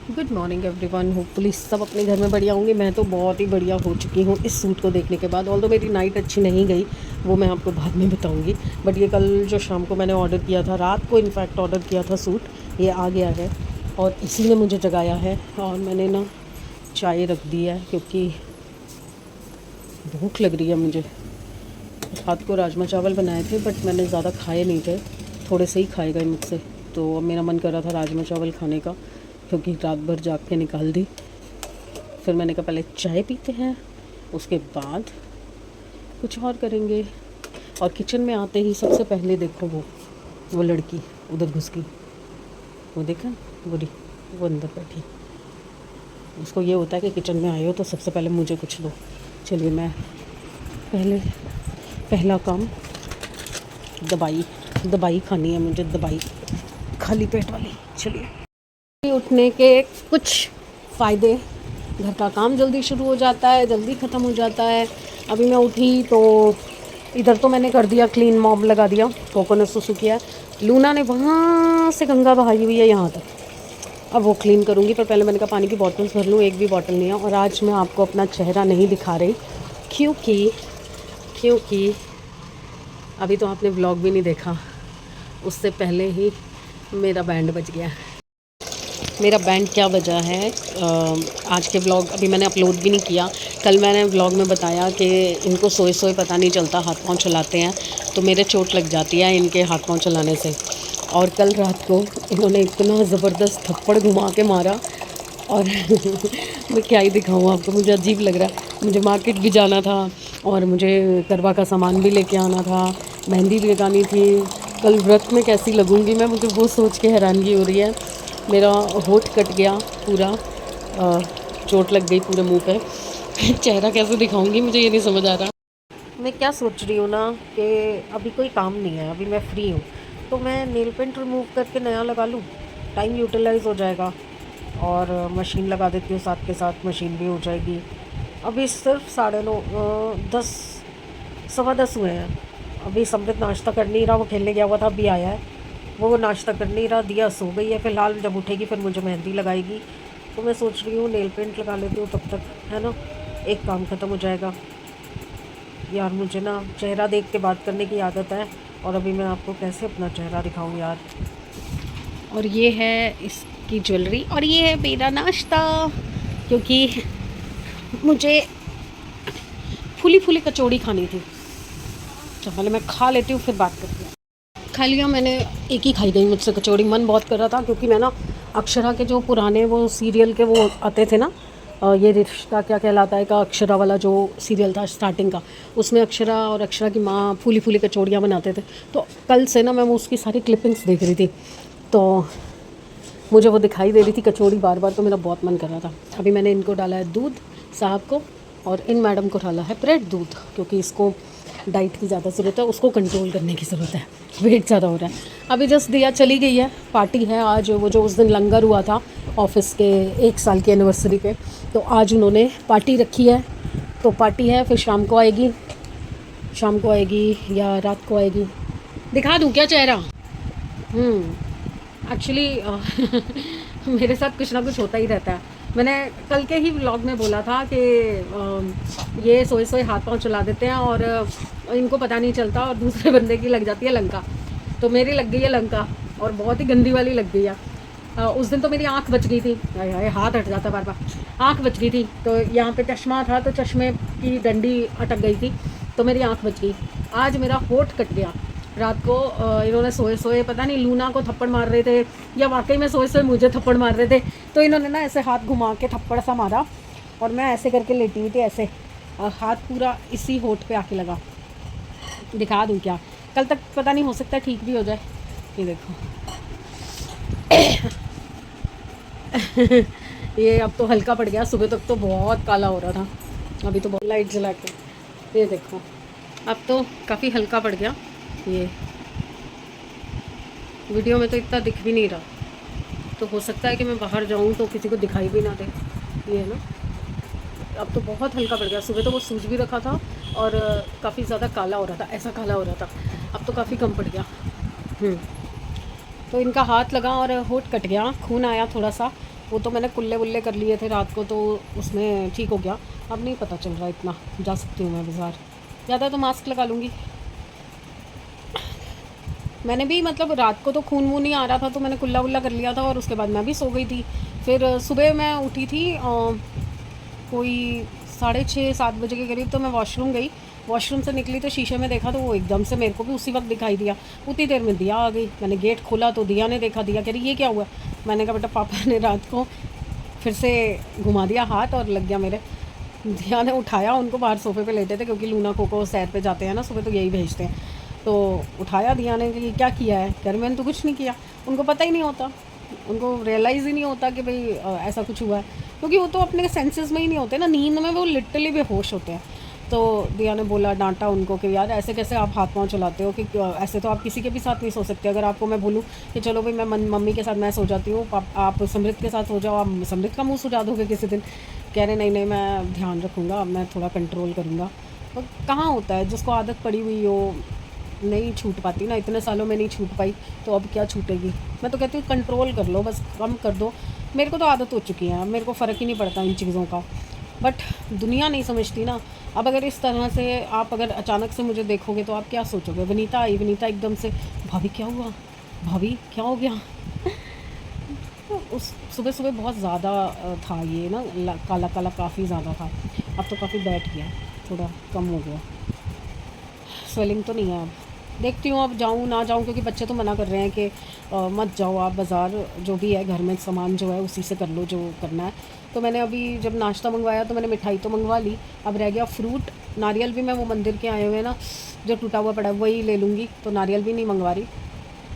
Good morning everyone. Hopefully सब अपने घर में बढ़िया होंगे। मैं तो बहुत ही बढ़िया हो चुकी हूँ इस सूट को देखने के बाद। ऑल्दो मेरी नाइट अच्छी नहीं गई, वो मैं आपको बाद में बताऊँगी। बट ये कल जो शाम को मैंने ऑर्डर किया था, रात को इनफैक्ट ऑर्डर किया था सूट, ये आ गया है और इसी ने मुझे जगाया है। और मैंने ना चाय रख दी है क्योंकि भूख लग रही है मुझे। रात को राजमा चावल बनाए थे बट मैंने ज़्यादा खाए नहीं थे, थोड़े से ही खाए गए मुझसे। तो अब मेरा मन कर रहा था राजमा चावल खाने का क्योंकि रात भर जाग के निकाल दी। फिर मैंने कहा पहले चाय पीते हैं, उसके बाद कुछ और करेंगे। और किचन में आते ही सबसे पहले देखो वो लड़की उधर घुस गई, वो देखा बुरी, वो अंदर बैठी। उसको ये होता है कि किचन में आए हो तो सबसे पहले मुझे कुछ दो। चलिए मैं पहला काम दवाई खानी है मुझे, दवाई खाली पेट वाली। चलिए, उठने के कुछ फ़ायदे, घर का काम जल्दी शुरू हो जाता है, जल्दी ख़त्म हो जाता है। अभी मैं उठी तो इधर तो मैंने कर दिया क्लीन, मॉप लगा दिया, कोकोनट सुसु किया। लूना ने वहाँ से गंगा बहाई हुई है यहाँ तक, अब वो क्लीन करूँगी। पर पहले मैंने कहा पानी की बॉटल्स भर लूँ, एक भी बॉटल नहीं है। और आज मैं आपको अपना चेहरा नहीं दिखा रही क्योंकि अभी तो आपने व्लॉग भी नहीं देखा, उससे पहले ही मेरा बैंड बज गया। मेरा बैंड क्या बजा है, आज के व्लॉग अभी मैंने अपलोड भी नहीं किया। कल मैंने व्लॉग में बताया कि इनको सोए सोए पता नहीं चलता, हाथ पांव चलाते हैं तो मेरे चोट लग जाती है इनके हाथ पांव चलाने से। और कल रात को इन्होंने इतना ज़बरदस्त थप्पड़ घुमा के मारा और मैं क्या ही दिखाऊँ आपको, मुझे अजीब लग रहा है। मुझे मार्केट भी जाना था और मुझे करवा का सामान भी लेके आना था, मेहंदी भी लगानी थी। कल व्रत में कैसी लगूंगी मैं, मुझे वो सोच के हैरानगी हो रही है। मेरा होठ कट गया पूरा, चोट लग गई पूरे मुंह पे। चेहरा कैसे दिखाऊंगी मुझे ये नहीं समझ आ रहा। मैं क्या सोच रही हूँ ना कि अभी कोई काम नहीं है, अभी मैं फ्री हूँ तो मैं नेल पेंट रिमूव करके नया लगा लूँ, टाइम यूटिलाइज़ हो जाएगा। और मशीन लगा देती हूँ, साथ के साथ मशीन भी हो जाएगी। अभी सिर्फ 9:30 10 10:15 हुए हैं। अभी समृद्ध नाश्ता कर नहीं रहा, वो खेलने गया हुआ था, अभी आया है, वो नाश्ता कर नहीं रहा। दिया सो गई है फ़िलहाल, जब उठेगी फिर मुझे मेहंदी लगाएगी। तो मैं सोच रही हूँ नेल पेंट लगा लेती हूँ तब तक, है ना, एक काम ख़त्म हो जाएगा। यार मुझे ना चेहरा देख के बात करने की आदत है और अभी मैं आपको कैसे अपना चेहरा दिखाऊँ यार। और ये है इसकी ज्वेलरी और ये है मेरा नाश्ता, क्योंकि मुझे फूली फूली कचौड़ी खानी थी। तो पहले मैं खा लेती हूँ फिर बात करती हूँ। खा लिया मैंने, एक ही खाई गई मुझसे कचौड़ी, मन बहुत कर रहा था क्योंकि मैं ना अक्षरा के जो पुराने वो सीरियल के वो आते थे ना, ये रिश्ता क्या कहलाता है का अक्षरा वाला जो सीरियल था स्टार्टिंग का, उसमें अक्षरा और अक्षरा की माँ फूली फूली कचौड़ियाँ बनाते थे। तो कल से ना मैं उसकी सारी क्लिपिंग्स देख रही थी तो मुझे वो दिखाई दे रही थी कचौड़ी बार बार, तो मेरा बहुत मन कर रहा था। अभी मैंने इनको डाला है दूध साहब को और इन मैडम को डाला है ब्रेड दूध, क्योंकि इसको डाइट की ज़्यादा ज़रूरत है, उसको कंट्रोल करने की ज़रूरत है, वेट ज़्यादा हो रहा है। अभी जस्ट दिया चली गई है, पार्टी है आज, वो जो उस दिन लंगर हुआ था ऑफिस के 1 साल की एनिवर्सरी पे, तो आज उन्होंने पार्टी रखी है। तो पार्टी है, फिर शाम को आएगी या रात को आएगी, दिखा दूँ क्या चेहरा। एक्चुअली मेरे साथ कुछ ना कुछ होता ही रहता है। मैंने कल के ही व्लॉग में बोला था कि ये सोए सोए हाथ पांव चला देते हैं और इनको पता नहीं चलता और दूसरे बंदे की लग जाती है लंका। तो मेरी लग गई है लंका और बहुत ही गंदी वाली लग गई है। उस दिन तो मेरी आँख बच गई थी, हाथ हट जाता बार बार, आँख बच गई थी। तो यहाँ पे चश्मा था तो चश्मे की डंडी अटक गई थी तो मेरी आँख बच गई। आज मेरा होठ कट गया। रात को इन्होंने सोए सोए पता नहीं लूना को थप्पड़ मार रहे थे या वाकई में सोए सोए मुझे थप्पड़ मार रहे थे, तो इन्होंने ना ऐसे हाथ घुमा के थप्पड़ सा मारा और मैं ऐसे करके लेटी हुई थी ऐसे, हाथ पूरा इसी होठ पे आके लगा। दिखा दूँ क्या, कल तक पता नहीं, हो सकता है ठीक भी हो जाए। ये देखो ये अब तो हल्का पड़ गया, सुबह तक तो बहुत काला हो रहा था, अभी तो बहुत लाइट जला के, ये देखो अब तो काफ़ी हल्का पड़ गया। ये वीडियो में तो इतना दिख भी नहीं रहा, तो हो सकता है कि मैं बाहर जाऊं तो किसी को दिखाई भी ना दे। ये ना अब तो बहुत हल्का पड़ गया, सुबह तो वो सूज भी रखा था और काफ़ी ज़्यादा काला हो रहा था, ऐसा काला हो रहा था, अब तो काफ़ी कम पड़ गया। तो इनका हाथ लगा और होठ कट गया, खून आया थोड़ा सा, वो तो मैंने कुल्ले वुल्ले कर लिए थे रात को, तो उसमें ठीक हो गया। अब नहीं पता चल रहा इतना, जा सकती हूँ मैं बाज़ार, ज़्यादा तो मास्क लगा लूँगी। मैंने भी मतलब रात को तो खून वून नहीं आ रहा था, तो मैंने कुल्ला वुल्ला कर लिया था और उसके बाद मैं भी सो गई थी। फिर सुबह मैं उठी थी कोई 6:30-7 बजे के करीब, तो मैं वॉशरूम गई। वॉशरूम से निकली तो शीशे में देखा, तो वो एकदम से मेरे को भी उसी वक्त दिखाई दिया। उतनी देर में दिया आ गई, मैंने गेट खोला तो दिया ने देखा। दिया कह रही ये क्या हुआ? मैंने कहा बेटा पापा ने रात को फिर से घुमा दिया हाथ और लग गया मेरे। दिया ने उठाया, उनको बाहर सोफे पे लेटे थे क्योंकि लूना कोको सैर पे जाते हैं ना सुबह, तो यही भेजते हैं। तो उठाया दिया ने कि क्या किया है? कह रही मैंने तो कुछ नहीं किया। उनको पता ही नहीं होता, उनको रियलाइज़ ही नहीं होता कि भाई ऐसा कुछ हुआ है, क्योंकि वो तो अपने सेंसेस में ही नहीं होते ना, नींद में वो लिटरली बेहोश होते हैं। तो दिया ने बोला, डांटा उनको कि यार ऐसे कैसे आप हाथ पाँव चलाते हो, कि ऐसे तो आप किसी के भी साथ नहीं सो सकते। अगर आपको मैं बोलूँ कि चलो भाई मैं मम्मी के साथ मैं सो जाती हूँ, आप समृद्ध के साथ सो जाओ, आप समृद्ध का मुँह सुझा दोगे किसी दिन? कह रहे नहीं नहीं मैं ध्यान रखूँगा, मैं थोड़ा कंट्रोल करूँगा। तो कहाँ होता है, जिसको आदत पड़ी हुई हो नहीं छूट पाती ना, इतने सालों में नहीं छूट पाई तो अब क्या छूटेगी। मैं तो कहती हूँ कंट्रोल कर लो, बस कम कर दो। मेरे को तो आदत हो चुकी है, मेरे को फ़र्क ही नहीं पड़ता इन चीज़ों का, बट दुनिया नहीं समझती ना। अब अगर इस तरह से आप अगर अचानक से मुझे देखोगे तो आप क्या सोचोगे? विनीता आई, विनीता एकदम से भाभी क्या हुआ, भाभी क्या हो गया? उस सुबह सुबह बहुत ज़्यादा था ये ना, काला काला काफ़ी ज़्यादा था। अब तो काफ़ी बैठ गया, थोड़ा कम हो गया, स्वेलिंग तो नहीं है अब। देखती हूँ अब जाऊँ ना जाऊँ, क्योंकि बच्चे तो मना कर रहे हैं कि मत जाओ आप बाज़ार, जो भी है घर में सामान जो है उसी से कर लो जो करना है। तो मैंने अभी जब नाश्ता मंगवाया तो मैंने मिठाई तो मंगवा ली, अब रह गया फ्रूट। नारियल भी मैं वो मंदिर के आए हुए हैं ना जो टूटा हुआ पड़ा है वही ले लूँगी, तो नारियल भी नहीं मंगवा रही।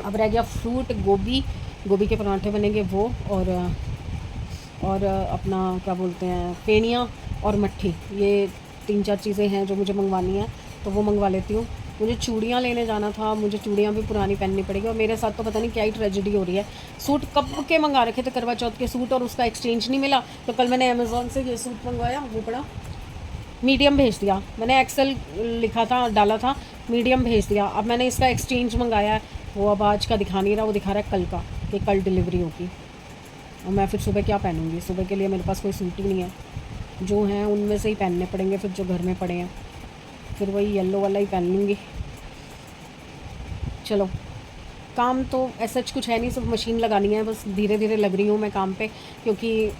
अब रह गया फ्रूट, गोभी, गोभी के पराठे बनेंगे वो, और अपना क्या बोलते हैं फेणियाँ और मट्ठी, ये 3-4 चीज़ें हैं जो मुझे मंगवानी है, तो वो मंगवा लेती हूँ। मुझे चूड़ियाँ लेने जाना था, मुझे चूड़ियाँ भी पुरानी पहननी पड़ेगी, और मेरे साथ तो पता नहीं क्या ही ट्रेजेडी हो रही है। सूट कब के मंगा रखे थे करवा चौथ के सूट, और उसका एक्सचेंज नहीं मिला, तो कल मैंने अमेज़ॉन से ये सूट मंगवाया, वो पड़ा मीडियम भेज दिया। मैंने एक्सेल लिखा था, डाला था, मीडियम भेज दिया। अब मैंने इसका एक्सचेंज मंगाया है, वो अब आज का दिखा नहीं रहा, वो दिखा रहा है कल का, कि कल डिलीवरी होगी। और मैं फिर सुबह क्या पहनूँगी? सुबह के लिए मेरे पास कोई सूट ही नहीं है, जो हैं उनमें से ही पहनने पड़ेंगे फिर, जो घर में पड़े हैं, फिर वही येलो वाला ही पहन लूँगी। चलो, काम तो ऐसा कुछ है नहीं, सिर्फ मशीन लगानी है, बस धीरे धीरे लग रही हूँ मैं काम पे, क्योंकि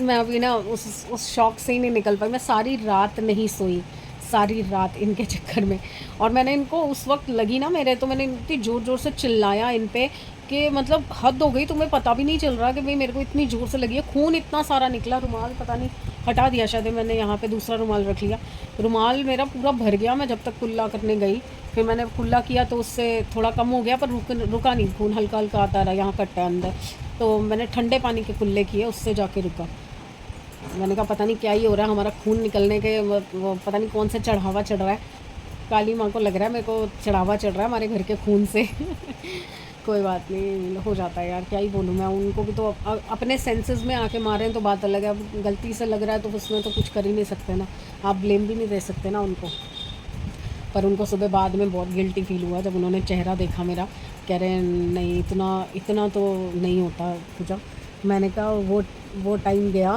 मैं अभी ना उस शौक़ से ही नहीं निकल पाई। मैं सारी रात नहीं सोई, सारी रात इनके चक्कर में। और मैंने इनको उस वक्त लगी ना मेरे, तो मैंने इतनी ज़ोर ज़ोर से चिल्लाया इन पे कि मतलब हद हो गई। तुम्हें पता भी नहीं चल रहा कि भाई मेरे को इतनी ज़ोर से लगी है, खून इतना सारा निकला। रुमाल पता नहीं हटा दिया शायद मैंने, यहाँ पे दूसरा रुमाल रख लिया, रुमाल मेरा पूरा भर गया। मैं जब तक कुल्ला करने गई, फिर मैंने कुल्ला किया तो उससे थोड़ा कम हो गया, पर रुका नहीं, खून हल्का हल्का आता रहा, यहाँ कट्टा है अंदर। तो मैंने ठंडे पानी के कुल्ले किए, उससे जाके रुका। मैंने कहा पता नहीं क्या ही हो रहा है, हमारा खून निकलने के वो पता नहीं कौन सा चढ़ावा चढ़ रहा है। काली माँ को लग रहा है मेरे को चढ़ावा चढ़ रहा है हमारे घर के खून से। कोई बात नहीं, हो जाता है यार, क्या ही बोलूँ मैं। उनको भी तो अपने सेंसेस में आके मारें तो बात अलग है, अब गलती से लग रहा है तो उसमें तो कुछ कर ही नहीं सकते ना, आप ब्लेम भी नहीं दे सकते ना उनको। पर उनको सुबह बाद में बहुत गिल्टी फील हुआ जब उन्होंने चेहरा देखा मेरा, कह रहे नहीं इतना तो नहीं होता पूजा। मैंने कहा वो टाइम गया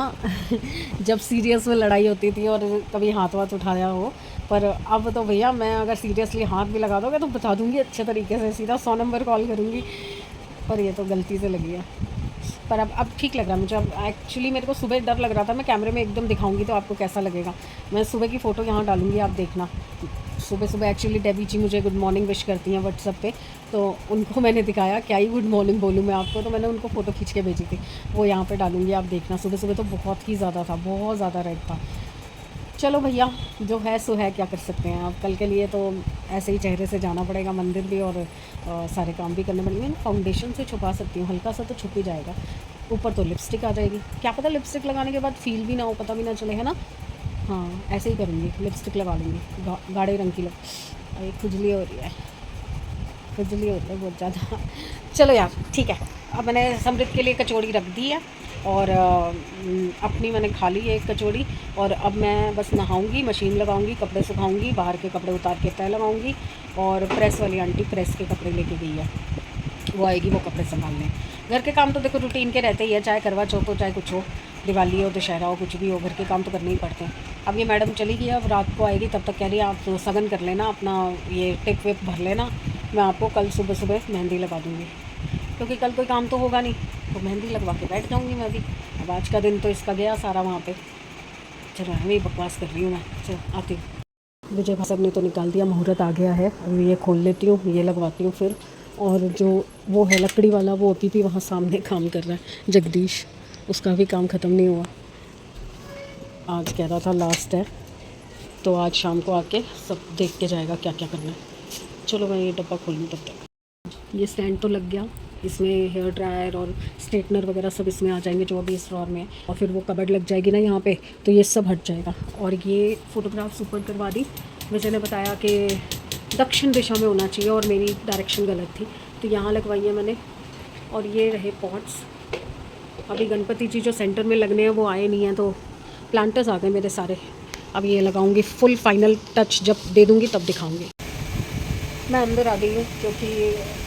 जब सीरियस में लड़ाई होती थी और कभी हाथ वाथ उठाया हो, पर अब तो भैया मैं अगर सीरियसली हाथ भी लगा दोगे तो बता दूंगी अच्छे तरीके से, सीधा 100 नंबर कॉल करूँगी। पर ये तो गलती से लगी है, पर अब ठीक लग रहा है मुझे। अब एक्चुअली मेरे को सुबह डर लग रहा था, मैं कैमरे में एकदम दिखाऊंगी तो आपको कैसा लगेगा। मैं सुबह की फ़ोटो यहाँ डालूंगी, आप देखना। सुबह सुबह एक्चुअली डेबी जी मुझे गुड मॉर्निंग विश करती हैं व्हाट्सएप पे, तो उनको मैंने दिखाया, क्या ही गुड मॉर्निंग बोलूँ मैं आपको, तो मैंने उनको फ़ोटो खींच के भेजी थी, वो यहाँ पे डालूंगी, आप देखना। सुबह सुबह तो बहुत ही ज़्यादा था, बहुत ज़्यादा रेड था। चलो भैया, जो है सो है, क्या कर सकते हैं। अब कल के लिए तो ऐसे ही चेहरे से जाना पड़ेगा मंदिर भी, और सारे काम भी करने पड़ेंगे। फाउंडेशन से छुपा सकती हूँ, हल्का सा तो छुप ही जाएगा। ऊपर तो लिपस्टिक आ जाएगी, क्या पता लिपस्टिक लगाने के बाद फील भी ना हो, पता भी ना चले, है ना। हाँ ऐसे ही करूँगी, लिपस्टिक लगा लूँगी गाढ़े रंग की। अरे खुजली हो रही है, खुजली हो रही है बहुत ज़्यादा। चलो यार ठीक है, अब मैंने समृद्ध के लिए कचौड़ी रख दी है, और अपनी मैंने खा ली है एक कचौड़ी। और अब मैं बस नहाऊंगी, मशीन लगाऊंगी, कपड़े सुखाऊंगी, बाहर के कपड़े उतार के तय लगाऊंगी। और प्रेस वाली आंटी प्रेस के कपड़े लेके गई है, वो आएगी वो कपड़े संभालने। घर के काम तो देखो रूटीन के रहते ही है, चाहे करवा चौथ हो चाहे कुछ हो, दिवाली हो दशहरा हो कुछ भी हो, घर के काम तो करने ही पड़ते हैं। अब ये मैडम चली गई, अब रात को आएगी, तब तक कह रही है आप सगन कर लेना, अपना ये टिप विप भर लेना, मैं आपको कल सुबह सुबह मेहंदी लगा दूँगी, क्योंकि कल कोई काम तो होगा नहीं, तो मेहंदी लगवा के बैठ जाऊँगी मैं भी। अब आज का दिन तो इसका गया सारा वहाँ पे। चलो मैं बकवास कर रही हूँ, मैं चलो आती हूँ। विजय भाई साहब ने तो निकाल दिया, मुहूर्त आ गया है, अभी ये खोल लेती हूँ, ये लगवाती हूँ फिर। और जो वो है लकड़ी वाला, वो अभी भी वहाँ सामने काम कर रहा है, जगदीश, उसका भी काम ख़त्म नहीं हुआ। आज कह रहा था लास्ट है, तो आज शाम को आके सब देख के जाएगा क्या क्या करना है। चलो मैं ये डब्बा खोल लूँ तब तक। ये स्टैंड तो लग गया, इसमें हेयर ड्रायर और स्ट्रेटनर वगैरह सब इसमें आ जाएंगे जो अभी इस ड्रॉर में है, और फिर वो कबर्ड लग जाएगी ना यहाँ पे, तो ये सब हट जाएगा। और ये फ़ोटोग्राफ्स ऊपर करवा दी, विजय ने बताया कि दक्षिण दिशा में होना चाहिए और मेरी डायरेक्शन गलत थी, तो यहाँ लगवाई है मैंने। और ये रहे पॉट्स, अभी गणपति जी जो सेंटर में लगने हैं वो आए नहीं हैं, तो प्लांटर्स आ गए मेरे सारे। अब ये लगाऊंगी, फुल फाइनल टच जब दे दूँगी तब दिखाऊंगी। मैं अंदर आ गई हूँ क्योंकि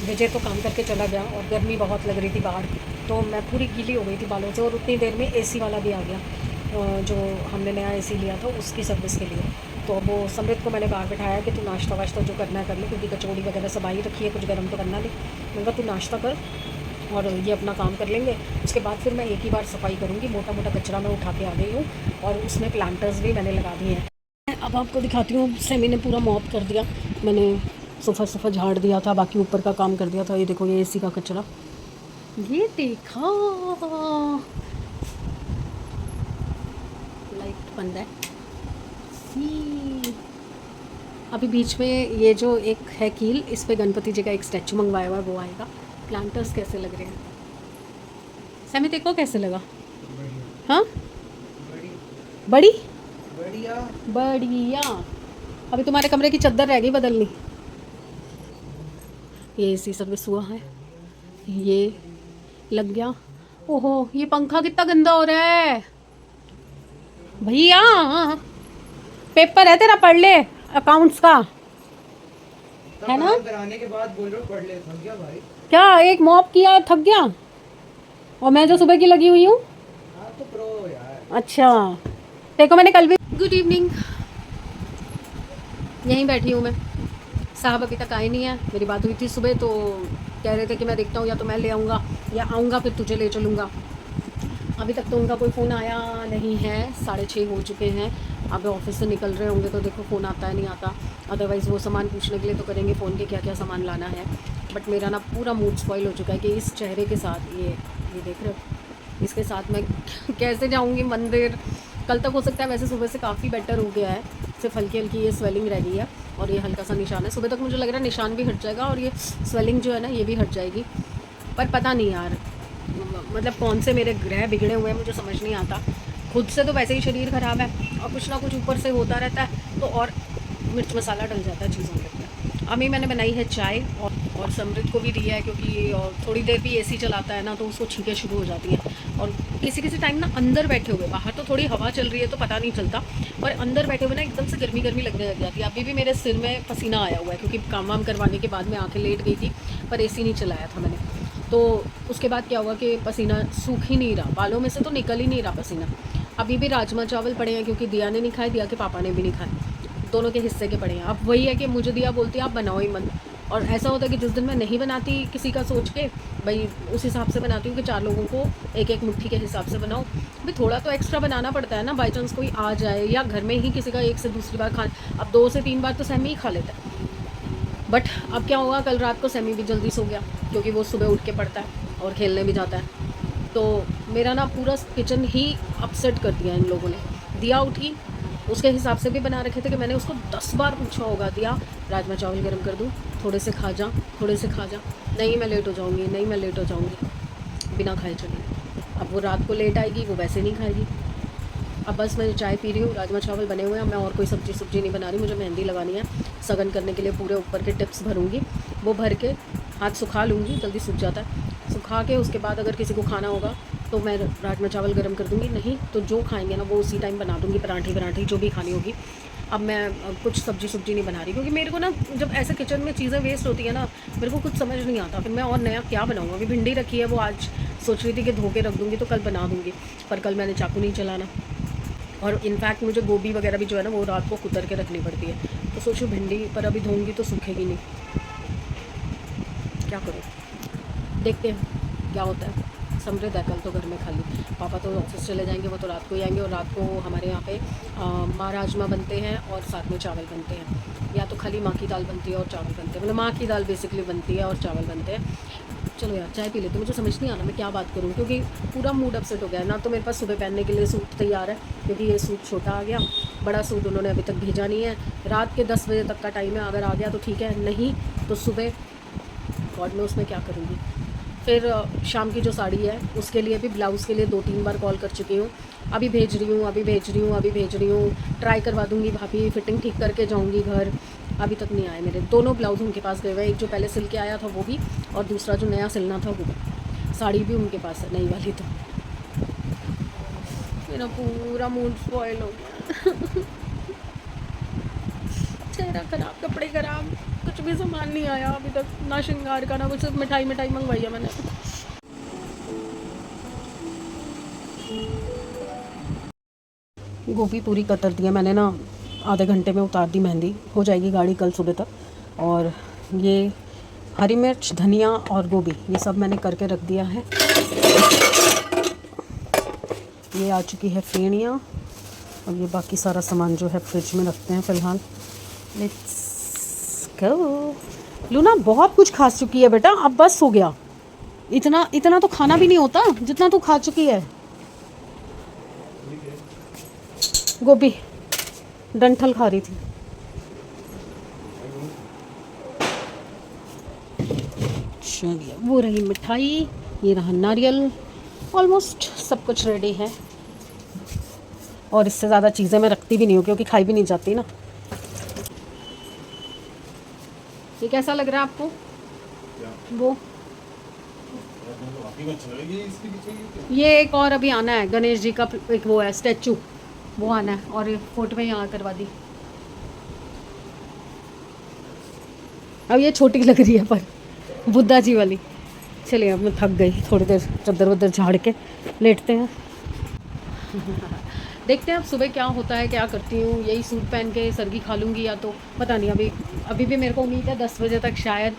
विजय तो काम करके चला गया और गर्मी बहुत लग रही थी बाहर, तो मैं पूरी गीली हो गई थी बालों से। और उतनी देर में एसी वाला भी आ गया, जो हमने नया एसी लिया था उसकी सर्विस के लिए। तो वो समृद्ध को मैंने बाहर बिठाया कि तू नाश्ता वाश्ता जो करना है कर ले, क्योंकि कचौड़ी वगैरह सब आई रखी है, कुछ गर्म तो करना नहीं। मैंने कहा तू नाश्ता कर और ये अपना काम कर लेंगे, उसके बाद फिर मैं एक ही बार सफाई करूँगी। मोटा मोटा कचरा मैं उठा के आ गई हूँ और उसमें प्लांटर्स भी मैंने लगा दिए हैं। अब आपको दिखाती हूँ, सेमी ने पूरा मॉप कर दिया, मैंने सोफ़ा झाड़ दिया था, बाकी ऊपर का काम कर दिया था। ये देखो ये एसी का कचरा, ये देखा, लाइट बंद है। अभी बीच में ये जो एक है कील, इस पे गणपति जी का एक स्टैचू मंगवाया हुआ है, वो आएगा। प्लांटर्स कैसे लग रहे हैं सैमी, देखो कैसे लगा? हाँ बड़ी बढ़िया बढ़िया। अभी तुम्हारे कमरे की चादर रह गई बदलनी। ये एसी सर्विस हुआ है, ये लग गया। ओहो ये पंखा कितना गंदा हो रहा है भैया, पेपर है तेरा, पढ़ ले, अकाउंट्स का है ना। कराने के बाद बोल रहे हो पढ़ ले, थक गया भाई। क्या एक मॉप किया थक गया, और मैं जो सुबह की लगी हुई हूँ। हाँ तो प्रो यार। अच्छा देखो मैंने कल भी। गुड इवनिंग, यहीं बैठी हूँ मैं, साहब अभी तक आए नहीं है। मेरी बात हुई थी सुबह, तो कह रहे थे कि मैं देखता हूँ या तो मैं ले आऊँगा या आऊँगा फिर तुझे ले चलूँगा। अभी तक तो उनका कोई फ़ोन आया नहीं है, 6:30 हो चुके हैं। अब ऑफिस से निकल रहे होंगे तो देखो फ़ोन आता है नहीं आता, अदरवाइज़ वो सामान पूछने के लिए तो करेंगे फ़ोन के क्या क्या सामान लाना है। बट मेरा ना पूरा मूड स्पॉइल हो चुका है कि इस चेहरे के साथ, ये देख रहे हो, इसके साथ मैं कैसे जाऊँगी मंदिर। कल तक हो सकता है, वैसे सुबह से काफ़ी बेटर हो गया है, सिर्फ हल्की हल्की ये स्वेलिंग रह गई है और ये हल्का सा निशान है। सुबह तक मुझे लग रहा है निशान भी हट जाएगा और ये स्वेलिंग जो है ना ये भी हट जाएगी, पर पता नहीं यार, मतलब कौन से मेरे ग्रह बिगड़े हुए हैं मुझे समझ नहीं आता। खुद से तो वैसे ही शरीर ख़राब है और कुछ ना कुछ ऊपर से होता रहता है, तो और मिर्च मसाला डल जाता है चीज़ों के। अभी मैंने बनाई है चाय और समृद्ध को भी दिया है, क्योंकि थोड़ी देर भी एसी चलाता है ना तो उसको छींकें शुरू हो जाती हैं। और किसी किसी टाइम ना अंदर बैठे हुए, बाहर तो थोड़ी हवा चल रही है तो पता नहीं चलता, पर अंदर बैठे हुए ना एकदम से गर्मी गर्मी लगने लग जाती है। अभी भी मेरे सिर में पसीना आया हुआ है, क्योंकि काम वाम करवाने के बाद मैं आके लेट गई थी, पर एसी नहीं चलाया था मैंने। तो उसके बाद क्या हुआ कि पसीना सूख ही नहीं रहा, बालों में से तो निकल ही नहीं रहा पसीना। अभी भी राजमा चावल पड़े हैं, क्योंकि दिया ने नहीं खाए, दिया के पापा ने भी नहीं खाए, दोनों के हिस्से के पड़े हैं। अब वही है कि मुझे दिया बोलती है आप बनाओ ही मत, और ऐसा होता है कि जिस दिन मैं नहीं बनाती किसी का सोच के, भाई उस हिसाब से बनाती हूँ कि 4 लोगों को एक एक मुट्ठी के हिसाब से बनाओ। भाई थोड़ा तो एक्स्ट्रा बनाना पड़ता है ना, बाई चांस कोई आ जाए या घर में ही किसी का एक से दूसरी बार खा, अब 2 से 3 बार तो सैमी ही खा लेता है। बट अब क्या हुआ, कल रात को सैमी भी जल्दी सो गया, क्योंकि वो सुबह उठ के पढ़ता है और खेलने भी जाता है। तो मेरा ना पूरा किचन ही अपसेट कर दिया इन लोगों ने। दिया उठी, उसके हिसाब से भी बना रखे थे कि मैंने उसको 10 बार पूछा होगा, दिया राजमा चावल गर्म कर दूँ, थोड़े से खा जा, थोड़े से खा जा, नहीं मैं लेट हो जाऊँगी, नहीं मैं लेट हो जाऊँगी, बिना खाए चलिए। अब वो रात को लेट आएगी, वो वैसे नहीं खाएगी। अब बस मैं चाय पी रही हूँ, राजमा चावल बने हुए हैं, मैं और कोई सब्जी नहीं बना रही। मुझे मेहंदी लगानी है, सगन करने के लिए पूरे ऊपर के टिप्स भरूँगी, वो भर के हाथ सुखा लूँगी, जल्दी सूख जाता है। सुखा के उसके बाद अगर किसी को खाना होगा तो मैं राजमा चावल गर्म कर दूँगी, नहीं तो जो खाएंगे ना वो उसी टाइम बना दूँगी, पराठे जो भी खानी होगी। अब मैं कुछ सब्जी नहीं बना रही, क्योंकि मेरे को ना जब ऐसे किचन में चीज़ें वेस्ट होती है ना, मेरे को कुछ समझ नहीं आता, फिर मैं और नया क्या बनाऊँगा। अभी भिंडी रखी है, वो आज सोच रही थी कि धो के रख दूँगी तो कल बना दूँगी, पर कल मैंने चाकू नहीं चलाना। और इनफैक्ट मुझे गोभी वगैरह भी जो है ना वो रात को कुतर के रखनी पड़ती है, तो सोचो भिंडी पर अभी धोऊंगी तो सूखेगी नहीं, क्या करूँ। देखते हैं क्या होता है। समृद्ध है कल तो घर में खाली, पापा तो ऑफिस चले जाएंगे, वो तो रात को ही आएंगे। और रात को हमारे यहाँ पे माँ राजमा बनते हैं और साथ में चावल बनते हैं, या तो खाली माँ की दाल बनती है और चावल बनते हैं, मतलब माँ की दाल बेसिकली बनती है और चावल बनते हैं। चलो यार चाय पी लेते, मुझे समझ नहीं आ रहा मैं क्या बात करूँ, क्योंकि पूरा मूड अपसेट हो गया है ना। तो मेरे पास सुबह पहनने के लिए सूट तैयार है, क्योंकि ये सूट छोटा आ गया, बड़ा सूट उन्होंने अभी तक भेजा नहीं है। रात के 10 बजे तक का टाइम है, अगर आ गया तो ठीक है, नहीं तो सुबह गॉड नो उसमें क्या करूँगी। फिर शाम की जो साड़ी है उसके लिए भी ब्लाउज़ के लिए 2-3 बार कॉल कर चुकी हूँ, अभी भेज रही हूँ, ट्राई करवा दूँगी भाभी, फिटिंग ठीक करके जाऊँगी घर। अभी तक नहीं आए मेरे दोनों ब्लाउज़, उनके पास गए हुए, एक जो पहले सिल के आया था वो भी, और दूसरा जो नया सिलना था वो भी। साड़ी भी उनके पास है नई वाली। तो मेरा पूरा मूड स्पॉइल हो गया। चेहरा खराब, कपड़े खराब, कुछ भी सामान नहीं आया अभी तक, ना श्रृंगार का ना कुछ, सिर्फ मिठाई मंगवाई है मैंने। गोभी पूरी कतर दी है मैंने ना, आधे घंटे में उतार दी मेहंदी, हो जाएगी गाड़ी कल सुबह तक। और ये हरी मिर्च, धनिया और गोभी ये सब मैंने करके रख दिया है। ये आ चुकी है फेणियाँ, और ये बाकी सारा सामान जो है फ्रिज में रखते हैं फ़िलहाल। Let's go. लूना बहुत कुछ खा चुकी है बेटा, अब बस हो गया। इतना तो खाना भी नहीं होता जितना तू खा चुकी है। गोभी डंठल खा रही थी। चलिए, वो रही मिठाई, ये रहा नारियल, ऑलमोस्ट सब कुछ रेडी है। और इससे ज़्यादा चीज़ें मैं रखती भी नहीं हूँ, क्योंकि खाई भी नहीं जाती ना। ये कैसा लग रहा है आपको? वो ये एक और अभी आना है, गणेश जी का एक वो है स्टैचू, वो आना है, और फोटो में यहाँ करवा दी। अब ये छोटी लग रही है पर बुद्धा जी वाली। चलिए अब मैं थक गई, थोड़ी देर चद्दर वद्दर झाड़ के लेटते हैं। देखते हैं अब सुबह क्या होता है, क्या करती हूँ। यही सूट पहन के सरगी खा लूँगी, या तो पता नहीं। अभी भी मेरे को उम्मीद है 10 बजे तक शायद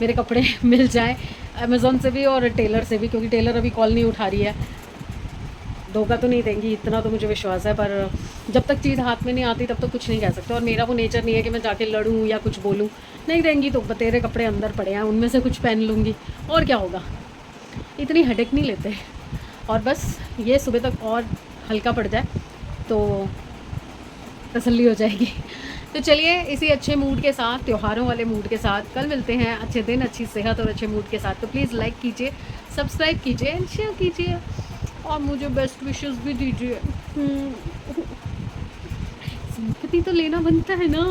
मेरे कपड़े मिल जाएं, अमेज़ॉन से भी और टेलर से भी, क्योंकि टेलर अभी कॉल नहीं उठा रही है। धोखा तो नहीं देंगी इतना तो मुझे विश्वास है, पर जब तक चीज़ हाथ में नहीं आती तब तक कुछ नहीं कह सकते। और मेरा वो नेचर नहीं है कि मैं जाके लड़ूँ या कुछ बोलूँ। नहीं देंगी तो तेरे कपड़े अंदर पड़े हैं, उनमें से कुछ पहन लूँगी, और क्या होगा। इतनी हेडेक नहीं लेते। और बस ये सुबह तक और हल्का पड़ जाए तो तसल्ली हो जाएगी। तो चलिए इसी अच्छे मूड के साथ, त्योहारों वाले मूड के साथ कल मिलते हैं। अच्छे दिन, अच्छी सेहत और अच्छे मूड के साथ। तो प्लीज़ लाइक कीजिए, सब्सक्राइब कीजिए एंड शेयर कीजिए, और मुझे बेस्ट विशेस भी दीजिए। सिंपैथी तो लेना बनता है ना।